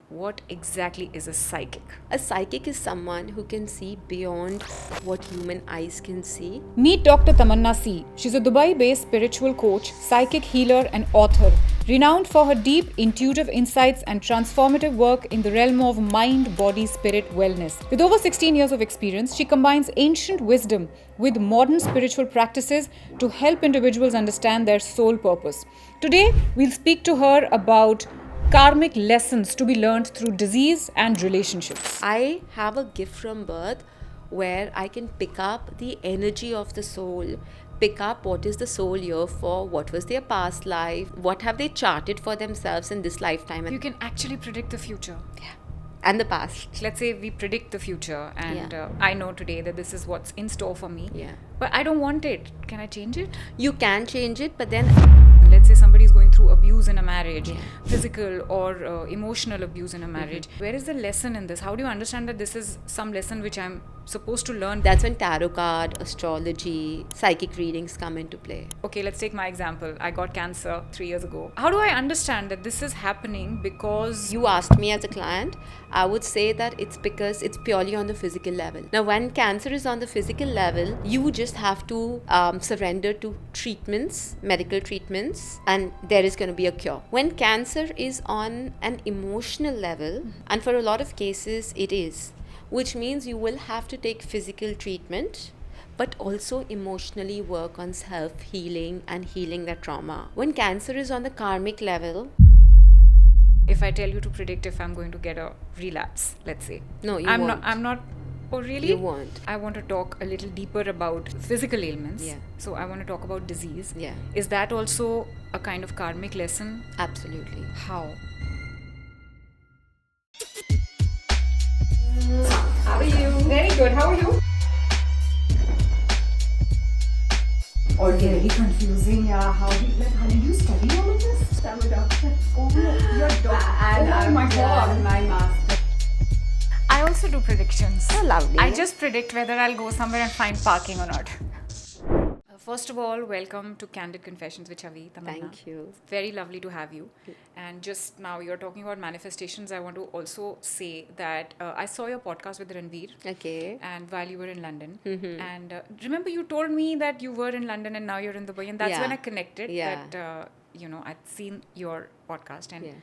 what exactly is a psychic? A psychic is someone who can see beyond what human eyes can see. Meet Dr. Tamanna C. She's a Dubai-based spiritual coach, psychic healer, and author, renowned for her deep intuitive insights and transformative work in the realm of mind, body, spirit wellness. With over 16 years of experience, she combines ancient wisdom with modern spiritual practices to help individuals understand their soul purpose. Today, we'll speak to her about karmic lessons to be learned through disease and relationships. I have a gift from birth where I can pick up the energy of the soul, pick up what is the soul here for, what was their past life, what have they charted for themselves in this lifetime, You can actually predict the future. and the past. Let's say we predict the future, and Yeah. I know today that this is what's in store for me. Yeah. But I don't want it. Can I change it? You can change it, but then Let's say somebody is going through abuse in a marriage, Yeah. physical or emotional abuse in a marriage. Where is the lesson in this? How do you understand that this is some lesson which I'm supposed to learn? that's when tarot card, astrology, psychic readings come into play. Okay, let's take my example. I got cancer 3 years ago. How do I understand that this is happening because You asked me as a client, I would say that it's because it's purely on the physical level. Now, when cancer is on the physical level, you just have to surrender to treatments, medical treatments, and there is going to be a cure. When cancer is on an emotional level, and for a lot of cases it is, which means you will have to take physical treatment but also emotionally work on self-healing and healing that trauma. When cancer is on the karmic level, if I tell you to predict if I'm going to get a relapse, let's say. No, you I'm won't. not I'm not Oh really? You won't. I want to talk a little deeper about physical ailments. Yeah. So I want to talk about disease. Yeah. Is that also a kind of karmic lesson? Absolutely. How? How are you? Very good. How are you? Or very confusing. Yeah, how did you study all of this? I'm a doctor. Oh, you're a doctor. And oh my God. my master. I also do predictions. So lovely. I just predict whether I'll go somewhere and find parking or not. First of all, welcome to Candid Confessions with Chhavi, Tamanna. Thank you. Very lovely to have you. And just now you're talking about manifestations. I want to also say that I saw your podcast with Ranveer. Okay. And while you were in London, and remember you told me that you were in London and now you're in Dubai, and that's Yeah. when I connected. Yeah. That I'd seen your podcast, and Yeah.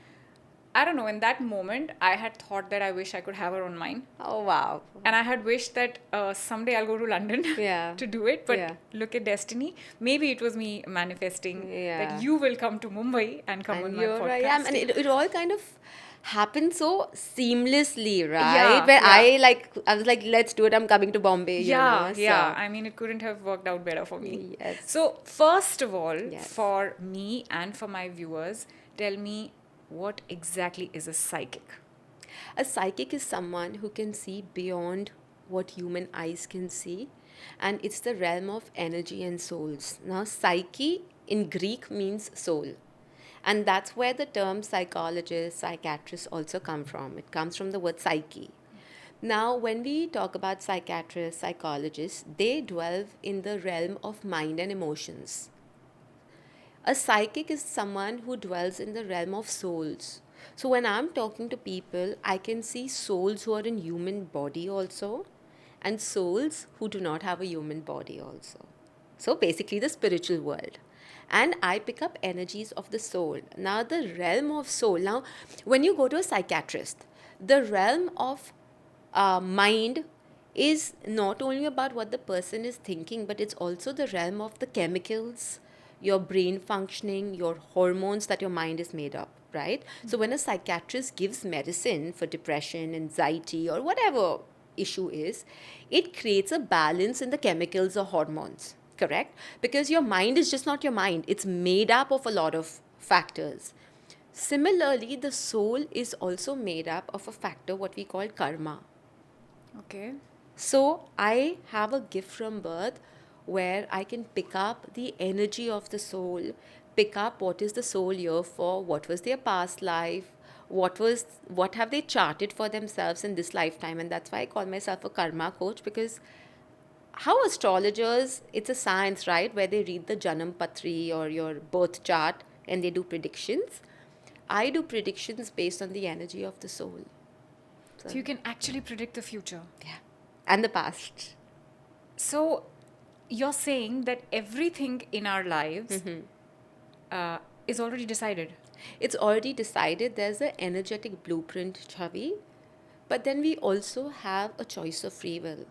I don't know. In that moment, I had thought that I wish I could have her on mine, Oh, wow. and I had wished that someday I'll go to London Yeah. to do it. But Yeah. look at destiny. Maybe it was me manifesting Yeah. that you will come to Mumbai and come on And my you're podcast. right. Yeah, and it all kind of happened so seamlessly, right? Yeah, Where yeah. I was like, let's do it. I'm coming to Bombay. Yeah, So- yeah. I mean, it couldn't have worked out better for me. Yes. So, first of all, Yes. for me and for my viewers, tell me what exactly is a psychic? A psychic is someone who can see beyond what human eyes can see, and it's the realm of energy and souls. Now, psyche in Greek means soul, and that's where the term psychologist, psychiatrist also come from. It comes from the word psyche. Now, when we talk about psychiatrists, psychologists, they dwell in the realm of mind and emotions. A psychic is someone who dwells in the realm of souls. So when I'm talking to people, I can see souls who are in human body also, and souls who do not have a human body also. So basically the spiritual world. And I pick up energies of the soul. Now the realm of soul. Now when you go to a psychiatrist, the realm of mind is not only about what the person is thinking, but it's also the realm of the chemicals, your brain functioning, your hormones that your mind is made up, right? So when a psychiatrist gives medicine for depression, anxiety, or whatever issue is, it creates a balance in the chemicals or hormones, correct? Because your mind is just not your mind, it's made up of a lot of factors. Similarly, the soul is also made up of a factor what we call karma. Okay. So I have a gift from birth where I can pick up the energy of the soul, pick up what is the soul here for, what was their past life, what have they charted for themselves in this lifetime. And that's why I call myself a karma coach, because how astrologers, it's a science, right, where they read the Janam Patri or your birth chart and they do predictions. I do predictions based on the energy of the soul. So you can actually predict the future. Yeah. And the past. So you're saying that everything in our lives is already decided. It's already decided. There's an energetic blueprint, Chhavi. But then we also have a choice of free will.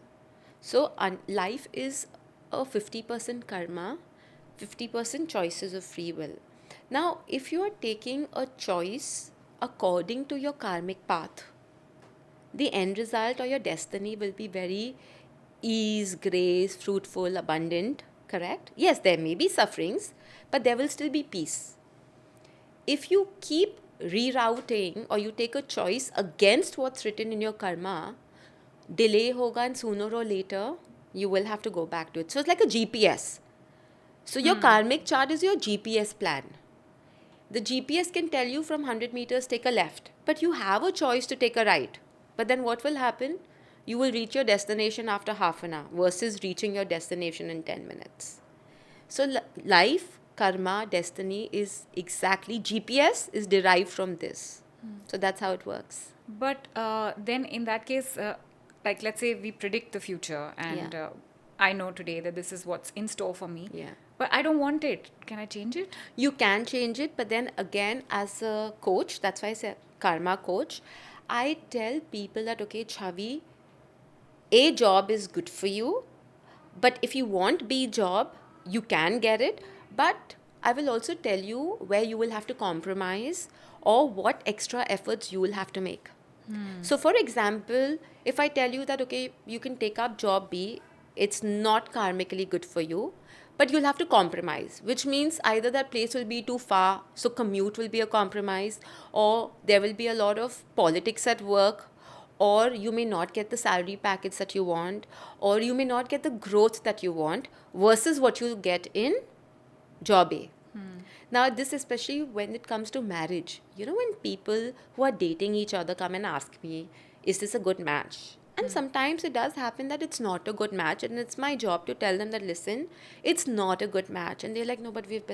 So life is a 50% karma, 50% choices of free will. Now, if you are taking a choice according to your karmic path, the end result or your destiny will be very ease, grace, fruitful, abundant, correct? Yes, there may be sufferings, but there will still be peace. If you keep rerouting or you take a choice against what's written in your karma, delay hoga and sooner or later you will have to go back to it. So it's like a GPS. So your karmic chart is your GPS plan. The GPS can tell you from 100 meters take a left, but you have a choice to take a right. But then what will happen? You will reach your destination after half an hour versus reaching your destination in 10 minutes. So life, karma, destiny is exactly, GPS is derived from this. So that's how it works. But then in that case, like let's say we predict the future and Yeah. I know today that this is what's in store for me. Yeah. But I don't want it. Can I change it? You can change it, but then again, as a coach, that's why I say karma coach, I tell people that, okay, Chhavi, A job is good for you, but if you want B job, you can get it. But I will also tell you where you will have to compromise or what extra efforts you will have to make. So, for example, if I tell you that, okay, you can take up job B, it's not karmically good for you, but you'll have to compromise, which means either that place will be too far, so commute will be a compromise, or there will be a lot of politics at work, or you may not get the salary package that you want, or you may not get the growth that you want versus what you'll get in job A. Now, this especially when it comes to marriage. You know, when people who are dating each other come and ask me, is this a good match? And sometimes it does happen that it's not a good match, and it's my job to tell them that, listen, it's not a good match. And they're like, no, but we've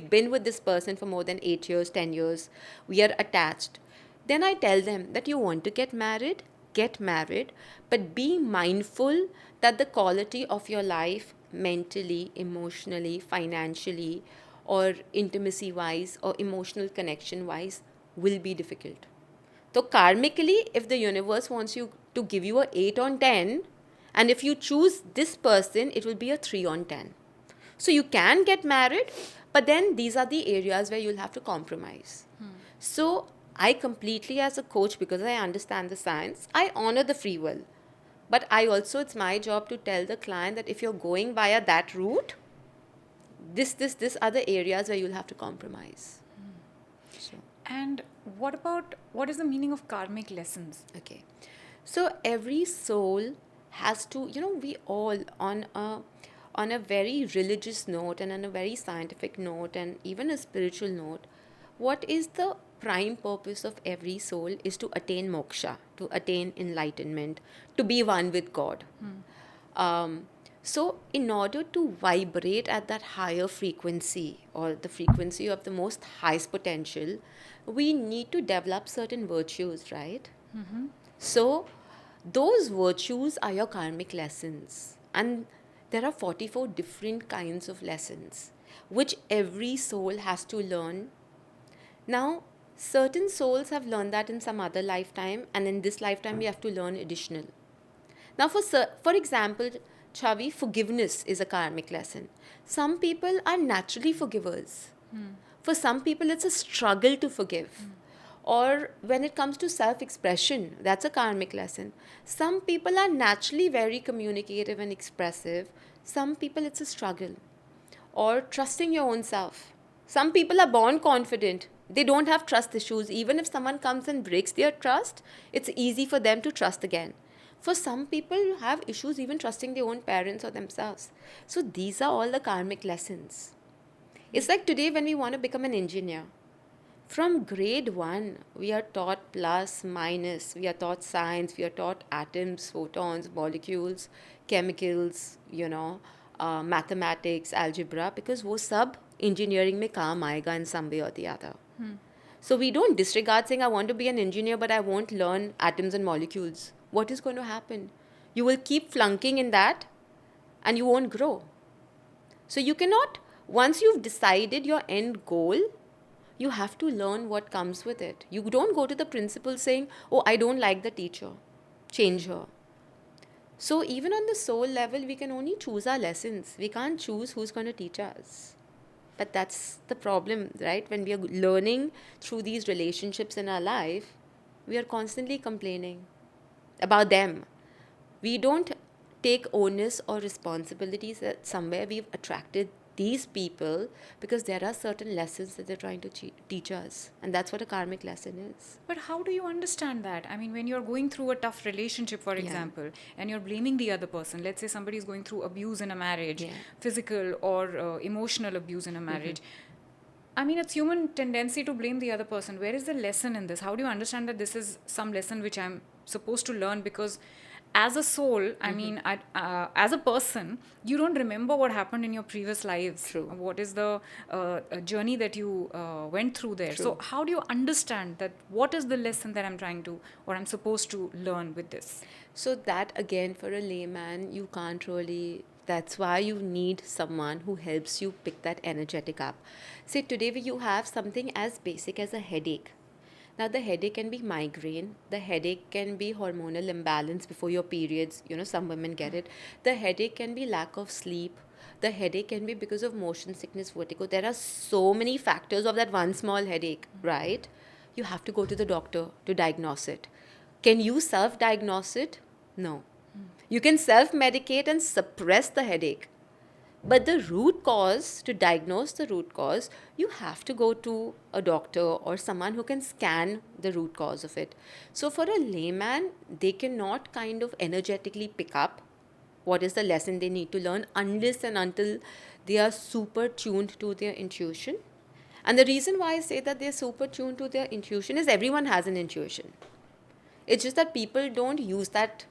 been with this person for more than 8 years, 10 years. We are attached. Then I tell them that you want to get married, but be mindful that the quality of your life mentally, emotionally, financially, or intimacy wise or emotional connection wise will be difficult. So karmically, if the universe wants you to give you a 8 on 10, and if you choose this person, it will be a 3 on 10. So you can get married, but then these are the areas where you'll have to compromise. So I completely, as a coach, because I understand the science, I honor the free will. But it's my job to tell the client that if you're going via that route, this are the areas where you'll have to compromise. So. And what is the meaning of karmic lessons? Okay. So every soul has to, we all on a very religious note and on a very scientific note and even a spiritual note, what is the prime purpose of every soul is to attain moksha, to attain enlightenment, to be one with God. So in order to vibrate at that higher frequency or the frequency of the most highest potential, we need to develop certain virtues, right? So those virtues are your karmic lessons. And there are 44 different kinds of lessons, which every soul has to learn. Now, certain souls have learned that in some other lifetime, and in this lifetime we have to learn additional. Now, for example, Chhavi, forgiveness is a karmic lesson. Some people are naturally forgivers. For some people, it's a struggle to forgive. Or when it comes to self-expression, that's a karmic lesson. Some people are naturally very communicative and expressive. Some people, it's a struggle. Or trusting your own self. Some people are born confident. They don't have trust issues. Even if someone comes and breaks their trust, it's easy for them to trust again. For some people who have issues even trusting their own parents or themselves. So these are all the karmic lessons. It's like today when we want to become an engineer. From grade 1, we are taught plus, minus, we are taught science, we are taught atoms, photons, molecules, chemicals, mathematics, algebra, because वो सब engineering में काम आएगा in some way or the other. So we don't disregard saying, I want to be an engineer, but I won't learn atoms and molecules. What is going to happen? You will keep flunking in that and you won't grow. So you cannot, once you've decided your end goal, you have to learn what comes with it. You don't go to the principal saying, oh, I don't like the teacher, change her. So even on the soul level, we can only choose our lessons. We can't choose who's going to teach us. But that's the problem, right? When we are learning through these relationships in our life, we are constantly complaining about them. We don't take onus or responsibilities that somewhere we've attracted these people because there are certain lessons that they're trying to teach us. And that's what a karmic lesson is. But how do you understand that? I mean, when you're going through a tough relationship, for example, and you're blaming the other person, let's say somebody is going through abuse in a marriage, physical or emotional abuse in a marriage. I mean, it's human tendency to blame the other person. Where is the lesson in this? How do you understand that this is some lesson which I'm supposed to learn? Because as a soul, I mean, as a person, you don't remember what happened in your previous lives. True. What is the journey that you went through there? True. So how do you understand that what is the lesson that I'm trying to or I'm supposed to learn with this? So that again, for a layman, you can't really, that's why you need someone who helps you pick that energetic up. Say today you have something as basic as a headache. Now the headache can be migraine, the headache can be hormonal imbalance before your periods, some women get it. The headache can be lack of sleep. The headache can be because of motion sickness, vertigo. There are so many factors of that one small headache, right? You have to go to the doctor to diagnose it. Can you self-diagnose it? No. You can self-medicate and suppress the headache. But the root cause, to diagnose the root cause, you have to go to a doctor or someone who can scan the root cause of it. So for a layman, they cannot kind of energetically pick up what is the lesson they need to learn unless and until they are super tuned to their intuition. And the reason why I say that they're super tuned to their intuition is everyone has an intuition. It's just that people don't use that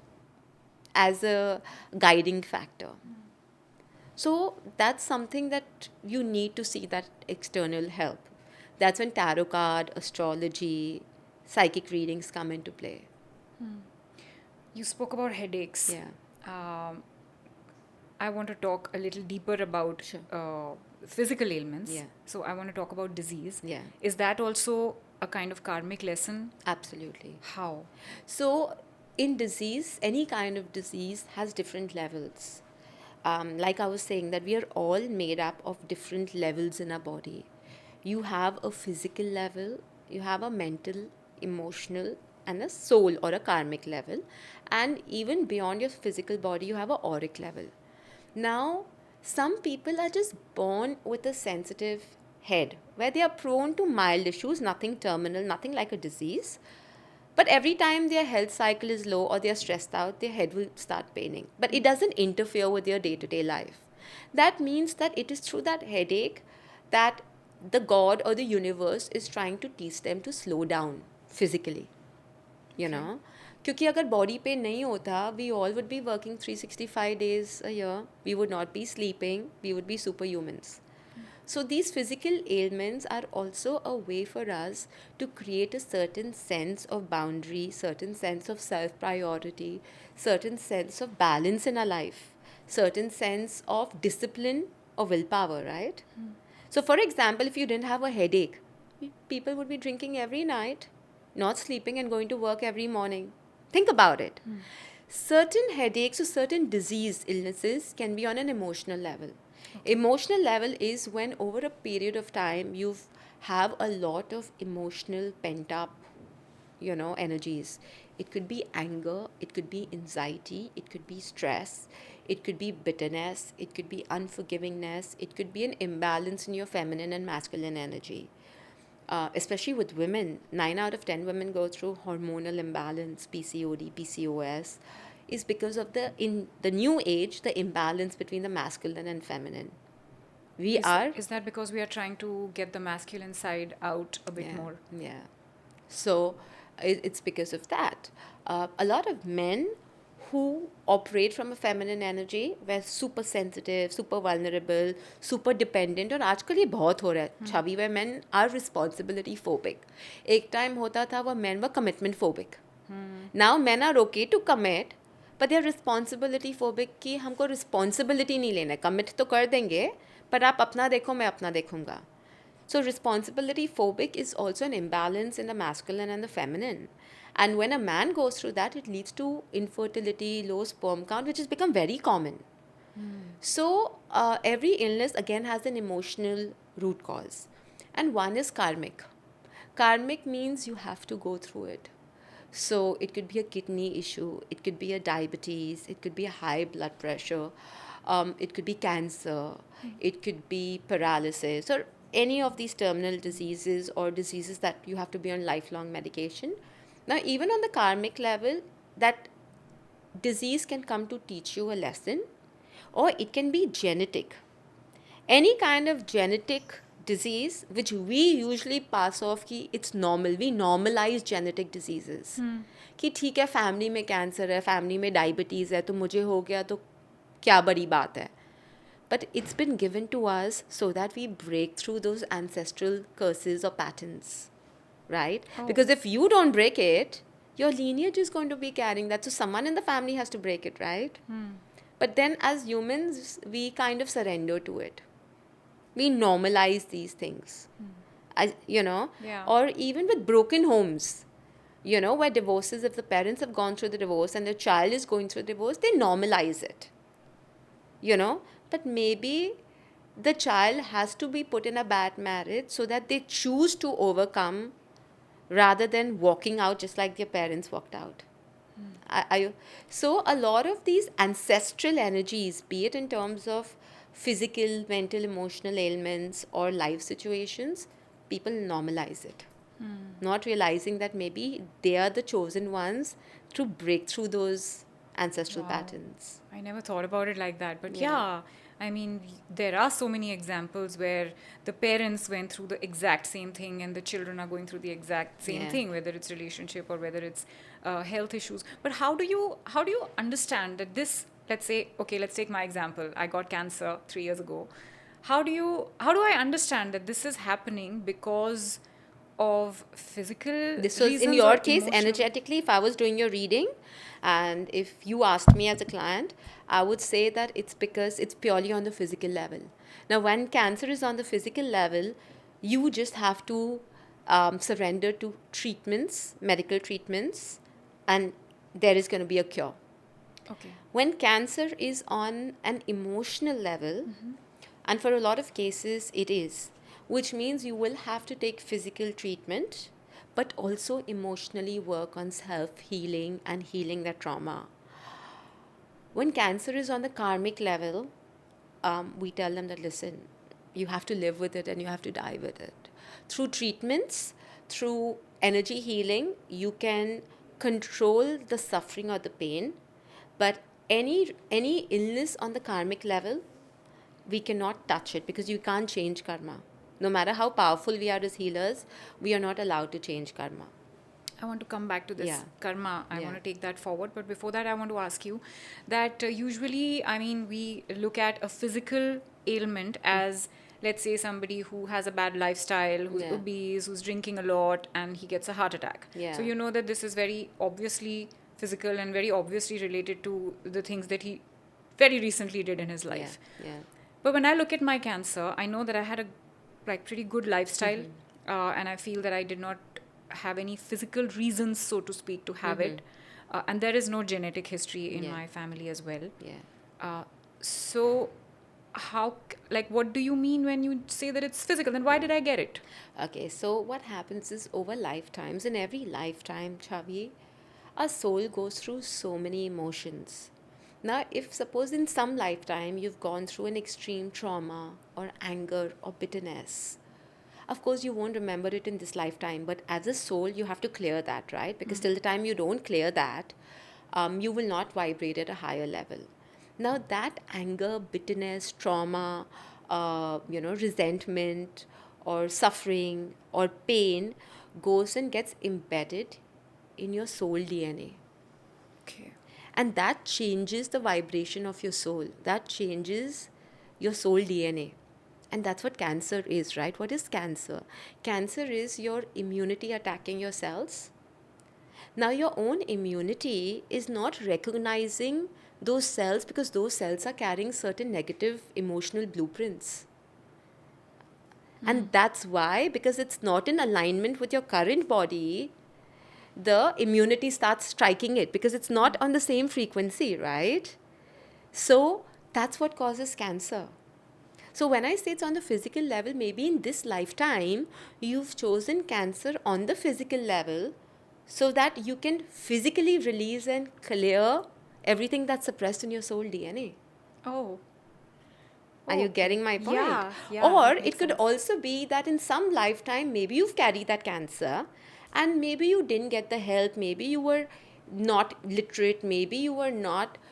as a guiding factor. So that's something that you need to see that external help. That's when tarot card, astrology, psychic readings come into play. You spoke about headaches. Yeah. I want to talk a little deeper about physical ailments. Yeah. So I want to talk about disease. Yeah. Is that also a kind of karmic lesson? Absolutely. How? So in disease, any kind of disease has different levels. Like I was saying, that we are all made up of different levels in our body. You have a physical level, you have a mental, emotional, and a soul or a karmic level. And even beyond your physical body, you have an auric level. Now, some people are just born with a sensitive head, where they are prone to mild issues, nothing terminal, nothing like a disease. But every time their health cycle is low or they are stressed out, their head will start paining. But it doesn't interfere with their day-to-day life. That means that it is through that headache that the God or the universe is trying to teach them to slow down physically. क्योंकि अगर body pain नहीं होता, we all would be working 365 days a year. We would not be sleeping. We would be superhumans. So these physical ailments are also a way for us to create a certain sense of boundary, certain sense of self-priority, certain sense of balance in our life, certain sense of discipline or willpower, right? So for example, if you didn't have a headache, people would be drinking every night, not sleeping and going to work every morning. Think about it. Certain headaches or certain disease illnesses can be on an emotional level. Emotional level is when over a period of time you have a lot of emotional pent up, energies. It could be anger, it could be anxiety, it could be stress, it could be bitterness, it could be unforgivingness, it could be an imbalance in your feminine and masculine energy. Especially with women, 9 out of 10 women go through hormonal imbalance, PCOD, PCOS. Is because of in the new age, the imbalance between the masculine and feminine. Is that because we are trying to get the masculine side out a bit more? Yeah. So it's because of that. A lot of men who operate from a feminine energy, we're super sensitive, super vulnerable, super dependent. और आजकल ये बहुत हो रहा है छवि, where men are responsibility phobic. एक time होता था वो men were commitment phobic. Now men are okay to commit, but they are responsibility phobic कि हमको responsibility नहीं लेना है. Commit तो कर देंगे, पर आप अपना देखो, मैं अपना देखूंगा. So responsibility phobic is also an imbalance in the masculine and the feminine. And when a man goes through that, it leads to infertility, low sperm count, which has become very common. So every illness again has an emotional root cause. And one is karmic. Karmic means you have to go through it. So it could be a kidney issue, it could be a diabetes, it could be a high blood pressure, it could be cancer, it could be paralysis, or any of these terminal diseases or diseases that you have to be on lifelong medication. Now, even on the karmic level, that disease can come to teach you a lesson, or it can be genetic. Any kind of genetic disease which we usually pass off कि it's normal, we normalize genetic diseases. कि ठीक है family में cancer है, family में diabetes है, तो मुझे हो गया तो क्या बड़ी बात है. But it's been given to us so that we break through those ancestral curses or patterns, right? Because if you don't break it, your lineage is going to be carrying that. So someone in the family has to break it, right? But then as humans, we kind of surrender to it. We normalize these things, or even with broken homes, where divorces, if the parents have gone through the divorce and their child is going through divorce, they normalize it, but maybe the child has to be put in a bad marriage so that they choose to overcome rather than walking out just like their parents walked out. So a lot of these ancestral energies, be it in terms of physical, mental, emotional ailments or life situations, people normalize it, not realizing that maybe they are the chosen ones to break through those ancestral patterns. I never thought about it like that, but yeah, I mean, there are so many examples where the parents went through the exact same thing and the children are going through the exact same thing, whether it's relationship or whether it's health issues. But how do you understand that this, let's say, okay, let's take my example. I got cancer 3 years ago. How do I understand that this is happening because of physical This was, in reasons your or case, emotional? energetically, if I was doing your reading and if you asked me as a client, I would say that it's because it's purely on the physical level. Now, when cancer is on the physical level, you just have to surrender to treatments, medical treatments, and there is going to be a cure. Okay. When cancer is on an emotional level, and for a lot of cases it is, which means you will have to take physical treatment, but also emotionally work on self-healing and healing that trauma. When cancer is on the karmic level, we tell them that, listen, you have to live with it and you have to die with it. Through treatments, through energy healing, you can control the suffering or the pain, but any illness on the karmic level, we cannot touch it because you can't change karma. No matter how powerful we are as healers, we are not allowed to change karma. I want to come back to this karma. I want to take that forward. But before that, I want to ask you that usually, I mean, we look at a physical ailment as, let's say, somebody who has a bad lifestyle, who's obese, who's drinking a lot, and he gets a heart attack. So you know that this is very obviously physical and very obviously related to the things that he very recently did in his life. But when I look at my cancer, I know that I had a pretty good lifestyle, and I feel that I did not have any physical reasons, so to speak, to have it, and there is no genetic history in my family as well. So how, what do you mean when you say that it's physical? Then why did I get it? Okay, so what happens is over lifetimes, in every lifetime, Chhavi, our soul goes through so many emotions. Now, if suppose in some lifetime you've gone through an extreme trauma or anger or bitterness, of course you won't remember it in this lifetime, but as a soul you have to clear that, right? Because till the time you don't clear that, you will not vibrate at a higher level. Now that anger, bitterness, trauma, resentment or suffering or pain goes and gets embedded in your soul DNA. Okay. And that changes the vibration of your soul. That changes your soul DNA. And that's what cancer is, right? What is cancer? Cancer is your immunity attacking your cells. Now, your own immunity is not recognizing those cells because those cells are carrying certain negative emotional blueprints. And that's why, because it's not in alignment with your current body, the immunity starts striking it because it's not on the same frequency, right? So that's what causes cancer. So when I say it's on the physical level, maybe in this lifetime, you've chosen cancer on the physical level so that you can physically release and clear everything that's suppressed in your soul DNA. Oh. Are you getting my point? Yeah, or that makes it could sense. also be that in some lifetime, maybe you've carried that cancer and maybe you didn't get the help, maybe you were not literate, maybe you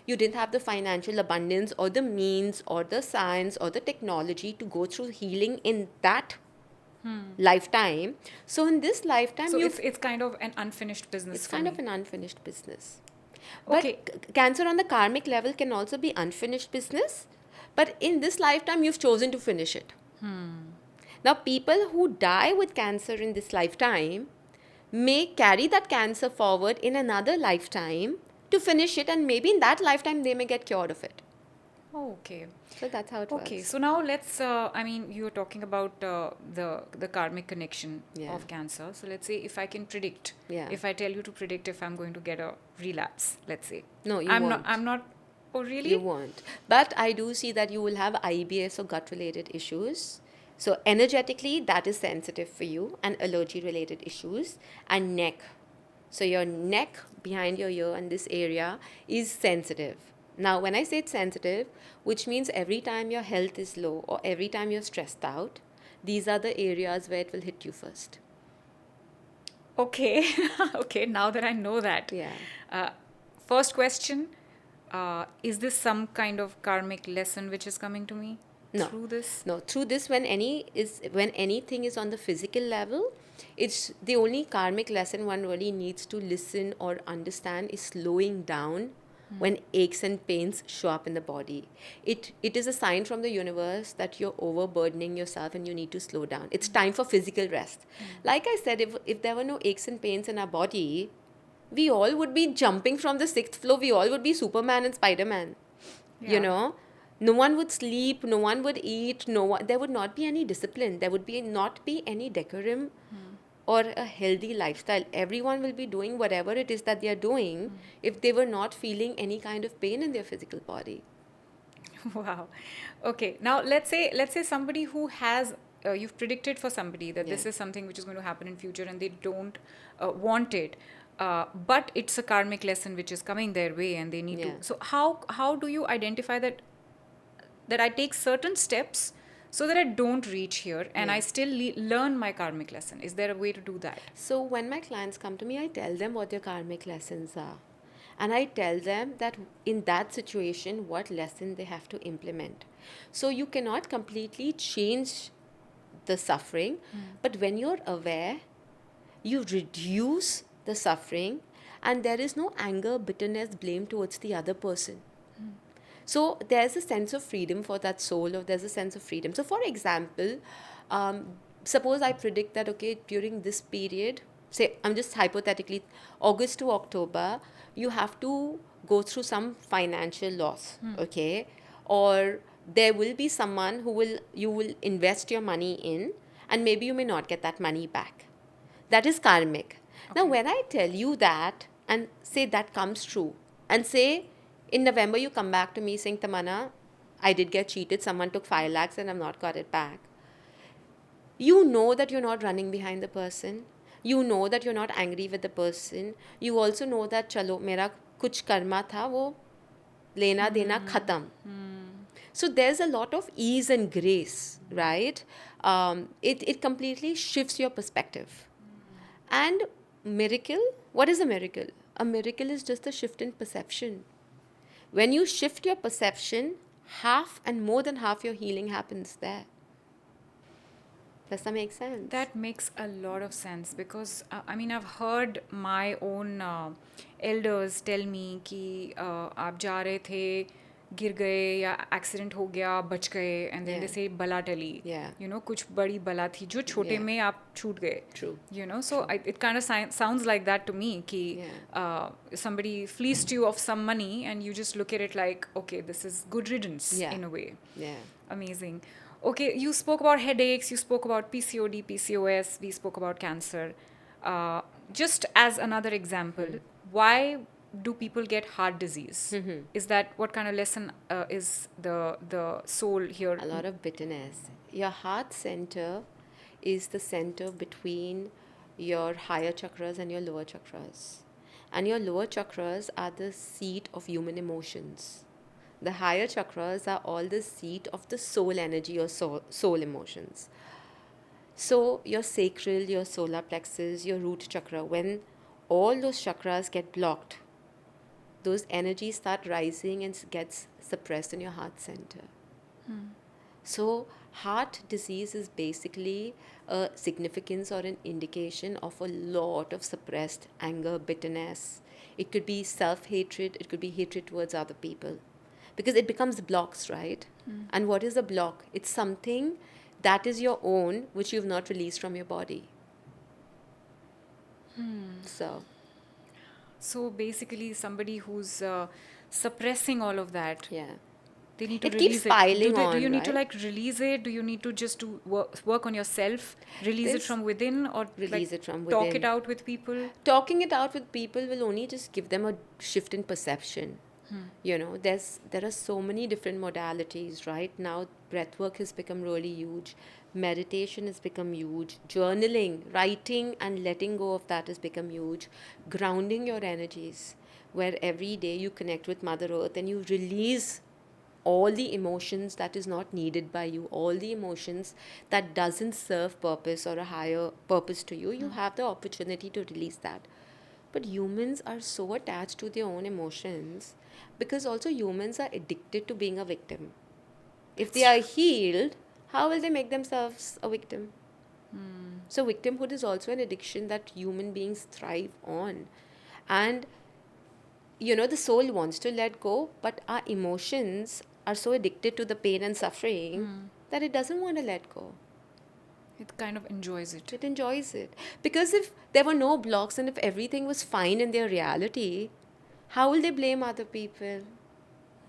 didn't have the financial abundance or the means or the science or the technology to go through healing in that lifetime. So in this lifetime, So it's kind of an unfinished business it's for kind me. of an unfinished business. Okay. But cancer on the karmic level can also be unfinished business. But in this lifetime, you've chosen to finish it. Now, people who die with cancer in this lifetime may carry that cancer forward in another lifetime to finish it, and maybe in that lifetime they may get cured of it. Okay. So that's how it Okay, works. so now let's, you were talking about the karmic connection Yeah. of cancer. So let's say if I can predict, Yeah. if I tell you to predict if I'm going to get a relapse, let's say. No, you I'm won't. I'm not, oh really? You won't. But I do see that you will have IBS or gut related issues. So, energetically, that is sensitive for you, and allergy related issues, and neck. So, your neck behind your ear and this area is sensitive. Now, when I say it's sensitive, which means every time your health is low or every time you're stressed out, these are the areas where it will hit you first. Okay, okay, now that I know that. Yeah. First question, is this some kind of karmic lesson which is coming to me No. through this? No, through this, when anything is on the physical level, it's the only karmic lesson one really needs to listen or understand is slowing down when aches and pains show up in the body. It is a sign from the universe that you're overburdening yourself and you need to slow down. It's time for physical rest. Like I said, if there were no aches and pains in our body, we all would be jumping from the 6th floor. We all would be Superman and Spider-Man. You Yeah. know, no one would sleep, no one would eat, there would not be any discipline, there would not be any decorum or a healthy lifestyle. Everyone will be doing whatever it is that they are doing if they were not feeling any kind of pain in their physical body. Wow. Okay. Now let's say somebody who has you've predicted for somebody that this Yeah. is something which is going to happen in future and they don't want it, but it's a karmic lesson which is coming their way and they need Yeah. to. So how do you identify that I take certain steps so that I don't reach here and I still learn my karmic lesson? Is there a way to do that? So when my clients come to me, I tell them what their karmic lessons are. And I tell them that in that situation, what lesson they have to implement. So you cannot completely change the suffering, but when you're aware, you reduce the suffering, and there is no anger, bitterness, blame towards the other person. So there's a sense of freedom for that soul, or there's a sense of freedom. So for example, suppose I predict that, okay, during this period, say, I'm just hypothetically, August to October, you have to go through some financial loss, okay? Or there will be someone you will invest your money in, and maybe you may not get that money back. That is karmic. Now, when I tell you that, and say that comes true, and say in November you come back to me saying, Tamanna, I did get cheated, someone took 5 lakhs and I've not got it back. You know that you're not running behind the person. You know that you're not angry with the person. You also know that, chalo, mera kuch karma tha, wo lena dena khatam. So there's a lot of ease and grace, right? It completely shifts your perspective. And miracle, what is a miracle? A miracle is just a shift in perception. When you shift your perception, half and more than half your healing happens there. Does that make sense? That makes a lot of sense because I mean I've heard my own elders tell me कि आप जा रहे थे गिर गए या accident हो गया बच गए and then they Yeah. say बला टली Yeah. you know कुछ बड़ी बला थी जो छोटे Yeah. में आप छूट गए True. you know so it kind of sounds like that to me कि somebody fleeced you of some money and you just look at it like okay this is good riddance Yeah. in a way. Yeah. Amazing. Okay, you spoke about headaches, you spoke about PCOD, PCOS, we spoke about cancer. Just as another example, why do people get heart disease? Is that what kind of lesson is the soul here? A lot of bitterness. Your heart center is the center between your higher chakras and your lower chakras. And your lower chakras are the seat of human emotions. The higher chakras are all the seat of the soul energy or soul emotions. So your sacral, your solar plexus, your root chakra, when all those chakras get blocked, those energies start rising and gets suppressed in your heart center. So heart disease is basically a significance or an indication of a lot of suppressed anger, bitterness. It could be self-hatred, it could be hatred towards other people. Because it becomes blocks, right? And what is a block? It's something that is your own, which you've not released from your body. So basically, somebody who's suppressing all of that, Yeah. they need to It release keeps it. piling Do on, you need to right? like release it? Do you need to just to work on yourself, release it There's- from within, or Release like it from talk within. it out with people? Talking it out with people will only just give them a shift in perception. You know, there are so many different modalities right now. Breathwork has become really huge. Meditation has become huge. Journaling, writing, and letting go of that has become huge. Grounding your energies, where every day you connect with Mother Earth and you release all the emotions that is not needed by you, all the emotions that doesn't serve purpose or a higher purpose to you. You have the opportunity to release that. But humans are so attached to their own emotions because also humans are addicted to being a victim. If they are healed, how will they make themselves a victim? So victimhood is also an addiction that human beings thrive on. And you know, the soul wants to let go, but our emotions are so addicted to the pain and suffering that it doesn't want to let go. It kind of enjoys it. It enjoys it. Because if there were no blocks and if everything was fine in their reality, how will they blame other people?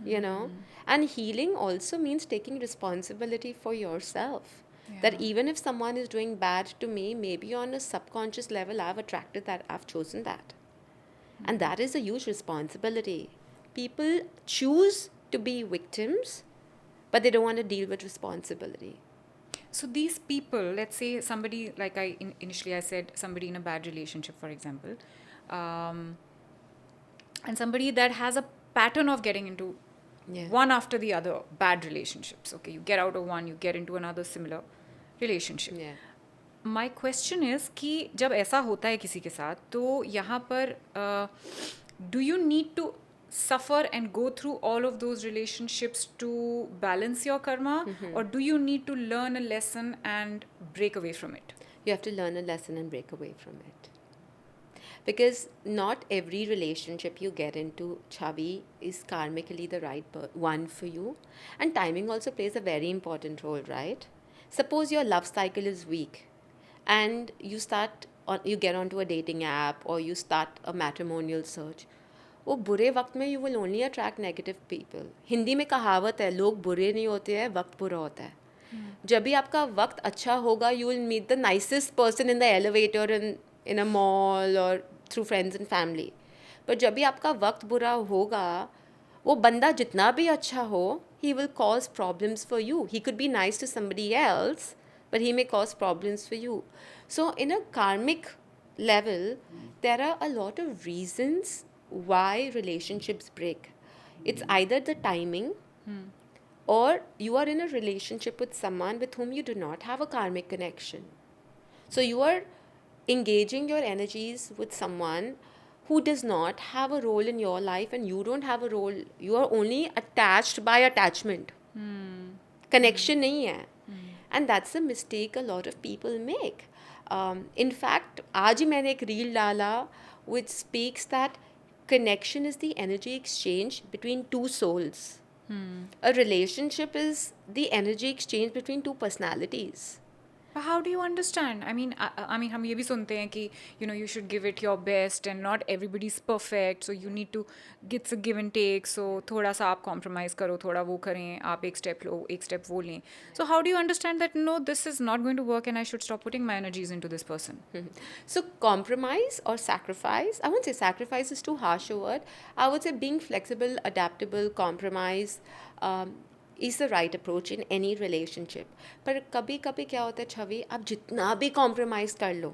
You know? And healing also means taking responsibility for yourself. That even if someone is doing bad to me, maybe on a subconscious level, I've attracted that, I've chosen that. And that is a huge responsibility. People choose to be victims, but they don't want to deal with responsibility. So these people, let's say somebody, like initially I said, somebody in a bad relationship, for example, and somebody that has a pattern of getting into one after the other bad relationships. Okay, you get out of one, you get into another similar relationship. Yeah. My question is कि जब ऐसा होता है किसी के साथ तो यहाँ पर do you need to suffer and go through all of those relationships to balance your karma, or do you need to learn a lesson and break away from it? You have to learn a lesson and break away from it. Because not every relationship you get into, Chhavi, is karmically the right one for you. And timing also plays a very important role, right? Suppose your love cycle is weak and you get onto a dating app or you start a matrimonial search. वो बुरे वक्त में you will only attract negative people. Hindi में कहावत है, लोग बुरे नहीं होते हैं, वक्त बुरा होता है. जब भी आपका वक्त अच्छा होगा, you will meet the nicest person in the elevator in a mall or through friends and family. But जब भी आपका वक्त बुरा होगा, वो बंदा जितना भी अच्छा हो, he will cause problems for you. He could be nice to somebody else, but he may cause problems for you. So in a karmic level, there are a lot of reasons why relationships break. It's either the timing or you are in a relationship with someone with whom you do not have a karmic connection. So you are engaging your energies with someone who does not have a role in your life and you don't have a role. You are only attached by attachment. Connection nahi hai. And that's the mistake a lot of people make. In fact, आज ही मैंने एक reel डाला which speaks that connection is the energy exchange between two souls. A relationship is the energy exchange between two personalities. But how do you understand? I mean, हम ये भी सुनते हैं कि you should give it your best and not everybody's perfect, so you need to it's a give and take. So थोड़ा सा आप compromise करो, थोड़ा वो करें, आप एक step लो, एक step वो लें. So how do you understand that no, this is not going to work and I should stop putting my energies into this person? So compromise or sacrifice, I won't say sacrifice is too harsh a word. I would say being flexible, adaptable, compromise is the right approach in any relationship. पर कभी कभी क्या होता है छवि, आप जितना भी compromise कर लो,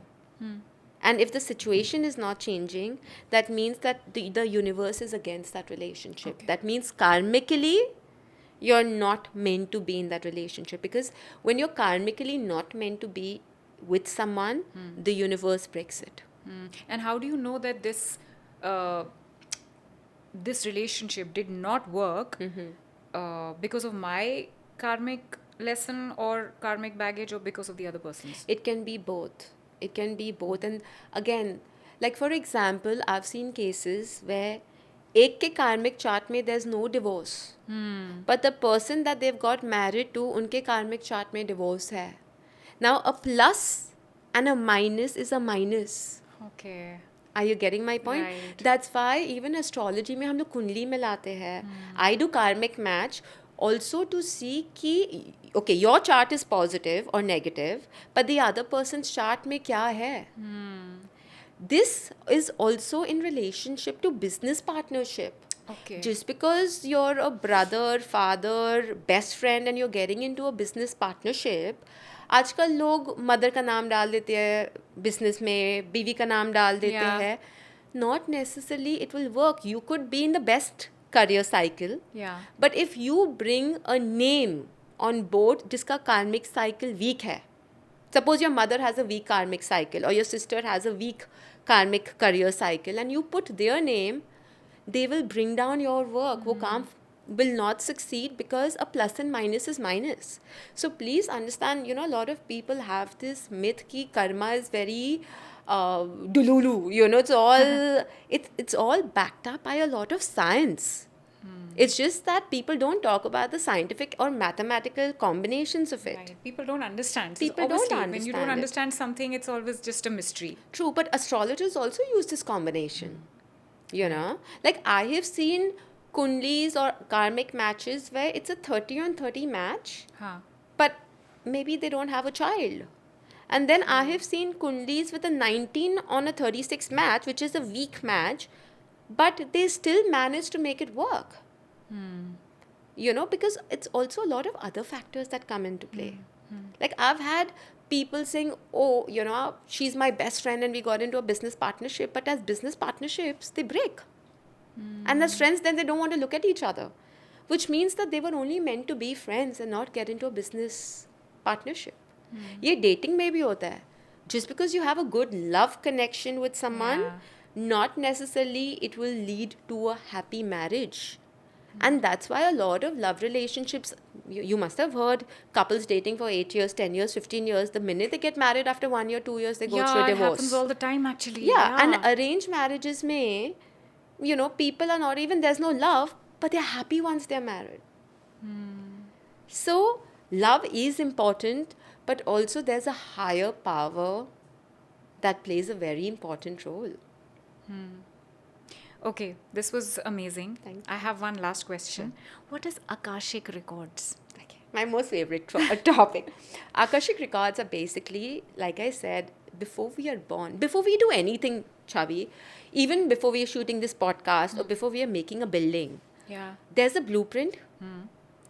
and if the situation is not changing, that means that the universe is against that relationship. Okay. That means karmically you're not meant to be in that relationship, because when you're karmically not meant to be with someone, the universe breaks it. And how do you know that this relationship did not work because of my karmic lesson or karmic baggage, or because of the other person's? It can be both. It can be both. And again, like for example, I've seen cases where एक के karmic chart में there's no divorce, but the person that they've got married to, उनके karmic chart में divorce है. Now a plus and a minus is a minus. Okay. Are you getting my point? Right. That's why even astrology में हम लोग कुंडली मिलाते हैं. I do karmic match also to see कि okay, your chart is positive or negative, but the other person's chart में क्या है? This is also in relationship to business partnership. Okay. Just because you're a brother, father, best friend and you're getting into a business partnership, आजकल लोग mother का नाम डाल देते हैं बिजनेस में, बीवी का नाम डाल देते हैं. Not necessarily it will work. You could be in the best career cycle, Yeah. but if you bring a name on board जिसका karmic cycle weak है, suppose your mother has a weak karmic cycle or your sister has a weak karmic career cycle, and you put their name, they will bring down your work. वो काम will not succeed, because a plus and minus is minus. So please understand, a lot of people have this myth ki karma is very dululu, it's all backed up by a lot of science. It's just that people don't talk about the scientific or mathematical combinations of it. Right. People don't understand. People don't Obviously, when you understand don't it. understand something, it's always just a mystery. True, but astrologers also use this combination. Like I have seen kundlis or karmic matches where it's a 30 on 30 match, but maybe they don't have a child. And then I have seen kundlis with a 19 on a 36 match, which is a weak match, but they still manage to make it work. Because it's also a lot of other factors that come into play. Like I've had people saying, oh, she's my best friend and we got into a business partnership, but as business partnerships, they break. And as friends, then they don't want to look at each other, which means that they were only meant to be friends and not get into a business partnership. ये dating में भी होता है. Just because you have a good love connection with someone, not necessarily it will lead to a happy marriage. And that's why a lot of love relationships, you must have heard couples dating for 8 years, 10 years, 15 years, the minute they get married after 1 year, 2 years, they go through a divorce. Yeah, it happens all the time actually. Yeah, and arranged marriages may, people are not even, there's no love, but they're happy once they're married. So, love is important, but also there's a higher power that plays a very important role. Okay, this was amazing. Thank you. I have one last question. What is Akashic records? Okay. My most favorite topic. Akashic records are basically, like I said, before we are born, before we do anything, Chhavi, even before we are shooting this podcast or before we are making a building, there's a blueprint.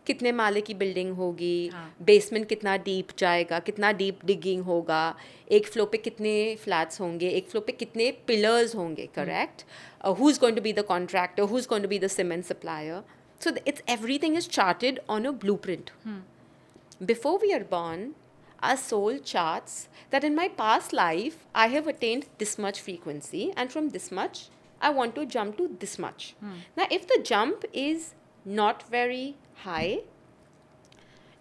कितने माले की building होगी, basement कितना deep जाएगा, कितना deep digging होगा, एक flow पे कितने फ्लैट्स होंगे, एक फ्लो पे कितने पिलर्स होंगे, correct? Who's going to be the contractor, who's going to be the cement supplier? So it's everything is charted on a blueprint. Before we are born, our soul charts that in my past life I have attained this much frequency, and from this much I want to jump to this much. Now if the jump is not very high,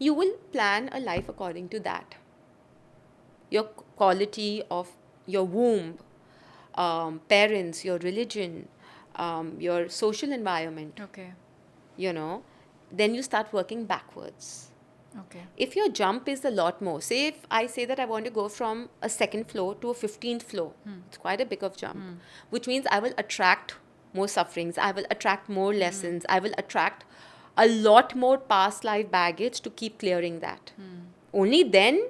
you will plan a life according to that. Your quality of your womb, parents, your religion, your social environment, Okay. then you start working backwards. Okay. If your jump is a lot more, say if I say that I want to go from a second floor to a 15th floor, it's quite a big of jump, which means I will attract more sufferings, I will attract more lessons, I will attract a lot more past life baggage to keep clearing that. Only then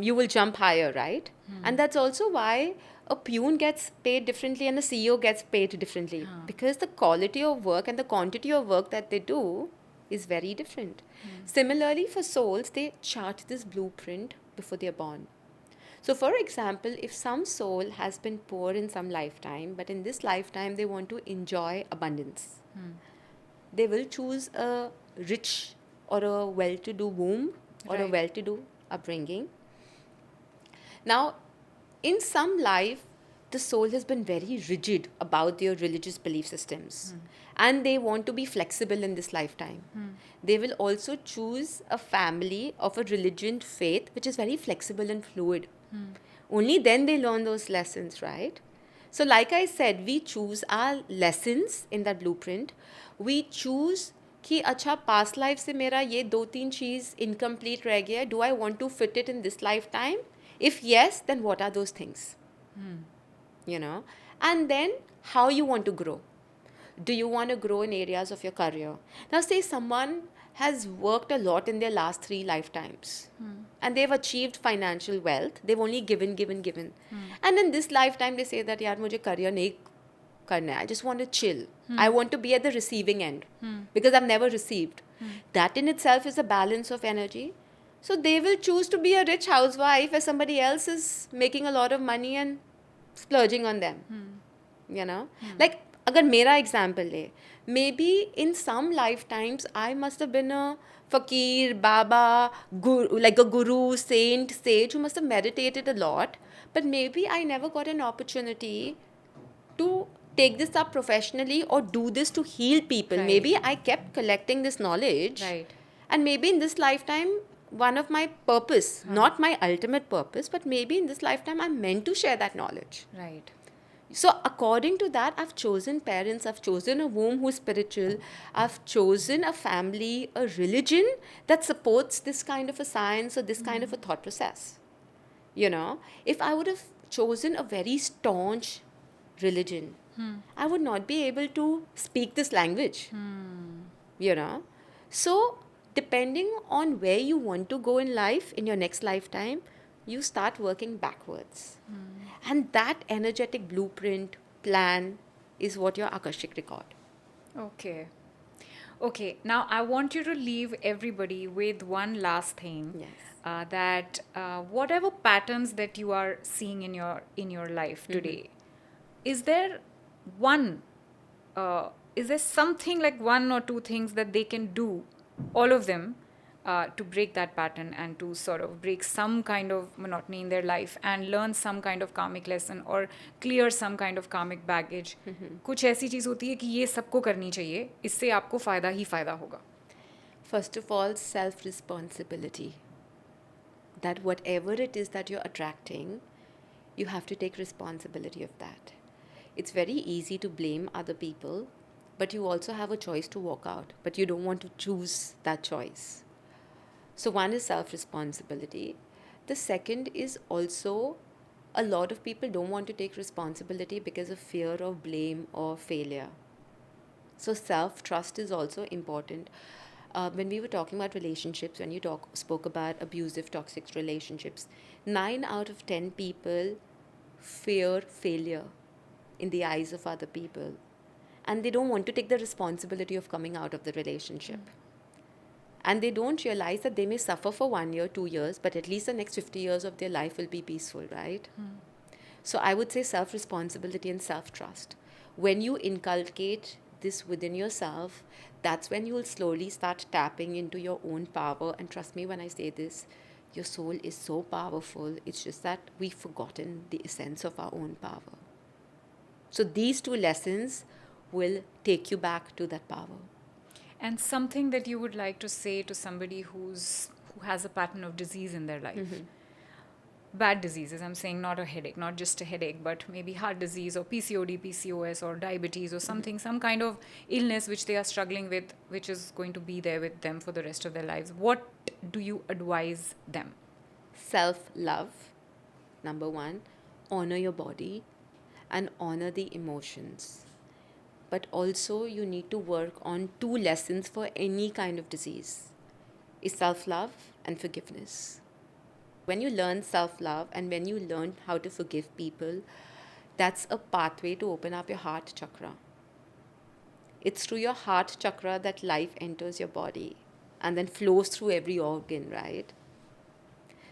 you will jump higher, right? And that's also why a peon gets paid differently and a CEO gets paid differently, because the quality of work and the quantity of work that they do is very different. Similarly, for souls, they chart this blueprint before they're born. So, for example, if some soul has been poor in some lifetime, but in this lifetime they want to enjoy abundance, they will choose a rich or a well-to-do womb or a Right. well-to-do upbringing. Now, in some life, the soul has been very rigid about their religious belief systems, and they want to be flexible in this lifetime. They will also choose a family of a religion faith which is very flexible and fluid. Only then they learn those lessons, right? So, like I said, we choose our lessons in that blueprint. We choose कि अच्छा past life से मेरा ये 2-3 चीज़ incomplete रह गया, do I want to fit it in this lifetime? If yes, then what are those things? And then how you want to grow. Do you want to grow in areas of your career? Now, say someone has worked a lot in their last 3 lifetimes and they've achieved financial wealth. They've only given. And in this lifetime, they say that, yaar, mujhe career nahi karna hai. I just want to chill. I want to be at the receiving end because I've never received. That in itself is a balance of energy. So they will choose to be a rich housewife as somebody else is making a lot of money and splurging on them. Like, agar mera example le, maybe in some lifetimes I must have been a fakir, baba, guru, like a guru, saint, sage who must have meditated a lot, but maybe I never got an opportunity to take this up professionally or do this to heal people. Right. Maybe I kept collecting this knowledge. Right. And maybe in this lifetime, one of my purpose, not my ultimate purpose, but maybe in this lifetime I'm meant to share that knowledge. Right. So according to that, I've chosen parents, I've chosen a womb who's spiritual, I've chosen a family, a religion that supports this kind of a science or this kind of a thought process. If I would have chosen a very staunch religion, I would not be able to speak this language. So depending on where you want to go in life, in your next lifetime, you start working backwards. And that energetic blueprint, plan, is what your Akashic record. Okay. Okay. Now I want you to leave everybody with one last thing. Yes. That whatever patterns that you are seeing in your life today, is there is there something like 1 or 2 things that they can do, all of them, to break that pattern and to sort of break some kind of monotony in their life and learn some kind of karmic lesson or clear some kind of karmic baggage? कुछ ऐसी चीज़ होती है कि ये सबको करनी चाहिए, इससे आपको फ़ायदा ही फ़ायदा होगा. First of all, self-responsibility. That whatever it is that you're attracting, you have to take responsibility of that. It's very easy to blame other people, but you also have a choice to walk out, but you don't want to choose that choice. So one is self-responsibility. The second is also, a lot of people don't want to take responsibility because of fear of blame or failure. So self-trust is also important. When we were talking about relationships, when you spoke about abusive, toxic relationships, 9 out of 10 people fear failure in the eyes of other people. And they don't want to take the responsibility of coming out of the relationship. And they don't realize that they may suffer for 1 year, 2 years, but at least the next 50 years of their life will be peaceful, right? So I would say self-responsibility and self-trust. When you inculcate this within yourself, that's when you will slowly start tapping into your own power. And trust me when I say this, your soul is so powerful. It's just that we've forgotten the essence of our own power. So these 2 lessons will take you back to that power. And something that you would like to say to somebody who has a pattern of disease in their life. Bad diseases, I'm saying, not a headache, not just a headache, but maybe heart disease or PCOD, PCOS or diabetes or something, some kind of illness which they are struggling with, which is going to be there with them for the rest of their lives. What do you advise them? Self-love, number one. Honor your body and honor the emotions. But also you need to work on 2 lessons for any kind of disease. Is self-love and forgiveness. When you learn self-love and when you learn how to forgive people, that's a pathway to open up your heart chakra. It's through your heart chakra that life enters your body and then flows through every organ, right?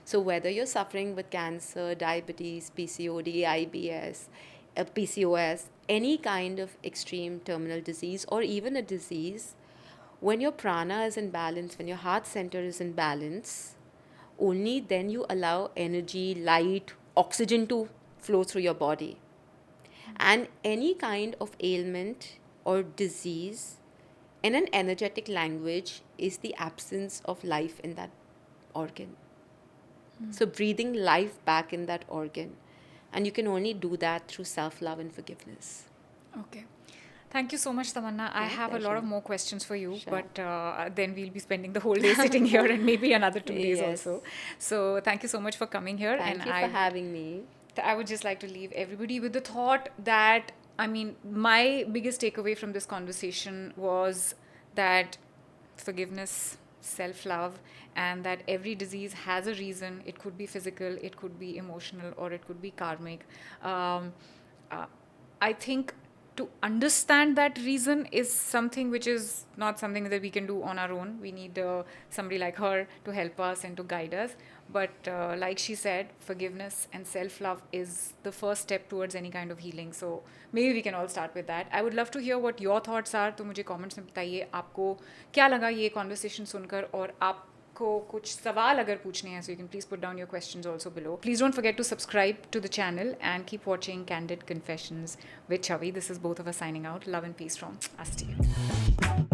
So whether you're suffering with cancer, diabetes, PCOD, IBS, PCOS, any kind of extreme terminal disease or even a disease, when your prana is in balance, when your heart center is in balance, only then you allow energy, light, oxygen to flow through your body. And any kind of ailment or disease, in an energetic language, is the absence of life in that organ. So breathing life back in that organ. And you can only do that through self-love and forgiveness. Okay. Thank you so much, Tamanna. I have a lot of more questions for you, Sure. but then we'll be spending the whole day sitting here and maybe another 2 days Yes. also. So thank you so much for coming here. Thank you for having me. I would just like to leave everybody with the thought that, I mean, my biggest takeaway from this conversation was that forgiveness, self-love, and that every disease has a reason. It could be physical, it could be emotional, or it could be karmic. I think to understand that reason is something which is not something that we can do on our own. We need somebody like her to help us and to guide us. But like she said, forgiveness and self-love is the first step towards any kind of healing. So maybe we can all start with that. I would love to hear what your thoughts are. तो मुझे comments में बताइए आपको क्या लगा ये conversation सुनकर और आपको कुछ सवाल अगर पूछने हैं, so you can please put down your questions also below. Please don't forget to subscribe to the channel and keep watching Candid Confessions with Chhavi. This is both of us signing out. Love and peace from us to you.